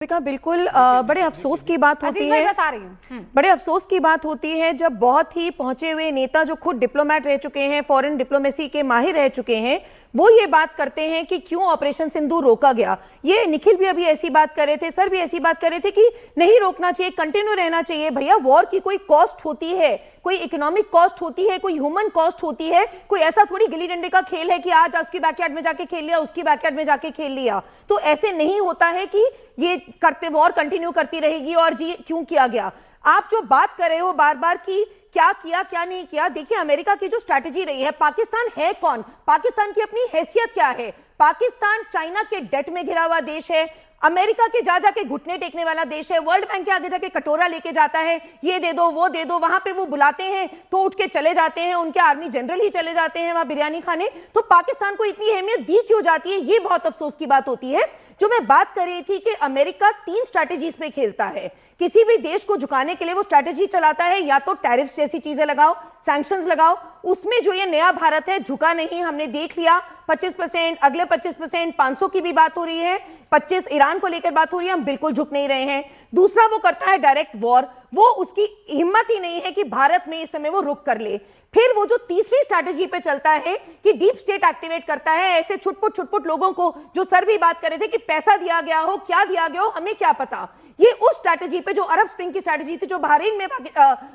बिल्कुल बड़े अफसोस की बात होती है, बड़े अफसोस की बात होती है जब बहुत ही पहुंचे हुए नेता जो खुद डिप्लोमेट रह चुके हैं, फॉरेन डिप्लोमेसी के माहिर रह चुके हैं, वो ये बात करते हैं कि क्यों ऑपरेशन सिंदूर रोका गया। ये निखिल भी अभी ऐसी बात कर रहे थे, सर भी ऐसी बात कर रहे थे कि नहीं रोकना चाहिए, कंटिन्यू रहना चाहिए। भैया वॉर की कोई कॉस्ट होती है, कोई इकोनॉमिक कॉस्ट होती है, कोई ह्यूमन कॉस्ट होती है। कोई ऐसा थोड़ी गिल्ली डंडे का खेल है कि आज उसकी बैकयार्ड में जाके खेल लिया, उसकी बैकयार्ड में जाके खेल लिया। तो ऐसे नहीं होता है कि ये करते वॉर कंटिन्यू करती रहेगी और जी क्यों किया गया। आप जो बात कर रहे हो बार बार की क्या किया क्या नहीं किया, देखिए अमेरिका की जो स्ट्रैटेजी रही है, पाकिस्तान है कौन, पाकिस्तान की अपनी हैसियत क्या है। पाकिस्तान चाइना के डेट में घिरा हुआ देश है, अमेरिका के जा जाके घुटने टेकने वाला देश है, वर्ल्ड बैंक के आगे जाके कटोरा लेके जाता है, ये दे दो वो दे दो, वहां पे वो बुलाते हैं तो उठ के चले जाते हैं, उनके आर्मी जनरल ही चले जाते हैं वहां बिरयानी खाने। तो पाकिस्तान को इतनी अहमियत दी क्यों जाती है, ये बहुत अफसोस की बात होती है। जो मैं बात कर रही थी कि अमेरिका 3 स्ट्रैटेजीज पे खेलता है, किसी भी देश को झुकाने के लिए वो स्ट्रैटेजी चलाता है, या तो टैरिफ्स जैसी चीजें लगाओ, सैंक्शंस लगाओ। उसमें जो ये नया भारत है झुका नहीं, हमने देख लिया 25%, अगले 25%, 500 की भी बात हो रही है, 25 ईरान को लेकर बात हो रही है, हम बिल्कुल झुक नहीं रहे हैं। दूसरा वो करता है डायरेक्ट वॉर, वो उसकी हिम्मत ही नहीं है कि भारत में इस समय वो रुक कर ले। फिर वो जो तीसरी स्ट्रैटेजी पे चलता है कि डीप स्टेट एक्टिवेट करता है, ऐसे छुटपुट लोगों को, जो सर भी बात कर रहे थे कि पैसा दिया गया हो, क्या दिया गया हो, हमें क्या पता। ये उस स्ट्रैटेजी पे, जो अरब स्प्रिंग की स्ट्रैटेजी थी, जो बहरीन में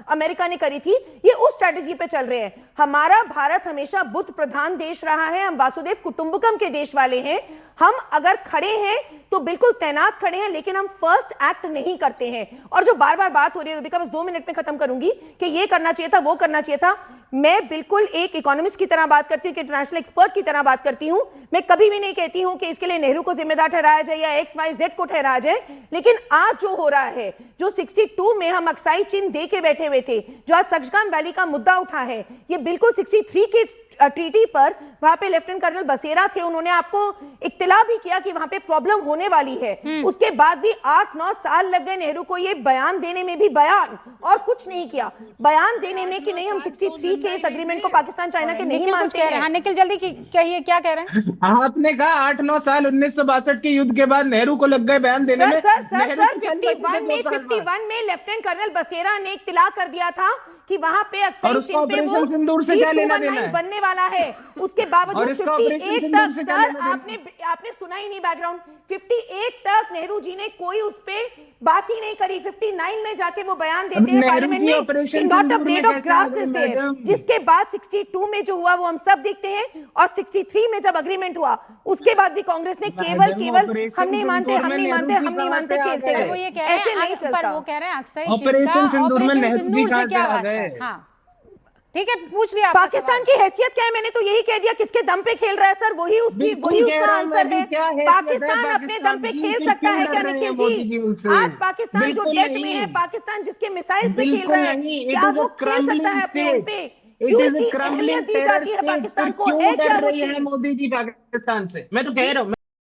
अमेरिका ने करी थी, ये उस स्ट्रैटेजी पे चल रहे हैं। हमारा भारत हमेशा बुद्ध प्रधान देश रहा है, हम वासुदेव कुटुंबकम के देश वाले हैं। हम अगर खड़े हैं तो बिल्कुल तैनात खड़े हैं, लेकिन हम फर्स्ट एक्ट नहीं करते हैं। और जो बार बार बात हो रही है रूबिका, बस 2 मिनट में खत्म करूंगी, कि ये करना चाहिए था, वो करना चाहिए था। मैं बिल्कुल एक इकोनॉमिस्ट की तरह बात करती हूँ, इंटरनेशनल एक्सपर्ट की तरह बात करती हूँ। मैं कभी भी नहीं कहती हूँ कि इसके लिए नेहरू को जिम्मेदार ठहराया जाए या XYZ को ठहराया जाए, लेकिन आज जो हो रहा है, जो 62 में हम अक्साई चिन्ह दे के बैठे हुए थे, जो आज सचगाम वैली का मुद्दा उठा है, ये बिल्कुल 63 के ट्रीटी पर, वहां पे लेफ्टिनेंट कर्नल बसेरा थे, उन्होंने आपको इत्तला भी किया कि वहां पे प्रॉब्लम होने वाली है। उसके बाद भी 8-9 साल लग गए नेहरू को ये बयान देने में, भी बयान और कुछ नहीं किया, बयान देने में कि नहीं हम 63 के इस एग्रीमेंट को पाकिस्तान चाइना के नहीं मानते हैं। हाँ निखिल जल्दी कहिए क्या कह रहे हैं। आपने कहा 8-9 साल 1962 के युद्ध के बाद नेहरू को लग गए बयान देने में। सर 51 में लेफ्टिनेंट कर्नल बसेरा ने इत्तला कर दिया था कि वहां पे अक्सर ऑपरेशन सिंदूर से क्या लेना देना है, बनने वाला है। उसके बावजूद 58 तक, सर आपने सुना ही नहीं बैकग्राउंड, 58 तक नेहरू जी ने कोई उस पे बात ही नहीं करी। 59 में जाके वो बयान देते हैं पार्लियामेंट में, not a blade of grass is there. जिसके बाद 62 में जो हुआ वो हम सब देखते हैं, और 63 में जब अग्रीमेंट हुआ उसके बाद भी कांग्रेस ने केवल हम नहीं मानते, हम नहीं मानते, हम नहीं मानते खेलते हैं। वो ये कह रहे हैं, नहीं चलता। वो कह रहे हैं अक्सर ऑपरेशन सिंदूर में नेहरू जी कहां से आ गए। हाँ ठीक है, पूछ लिया। पाकिस्तान की हैसियत क्या है, मैंने तो यही कह दिया, किसके दम पे खेल रहा है सर, वही उसका आंसर है। पाकिस्तान अपने दम पे खेल सकता है क्या निखिल जी? आज पाकिस्तान जो डेट में है, पाकिस्तान जिसके मिसाइल्स पे खेल रहा है, क्या वो खेल सकता है अपने उन पे? It is a crumbling terror state. Pakistan को क्यों डर रही है मोदी जी पाकिस्तान से? मैं तो कह रहा हूँ।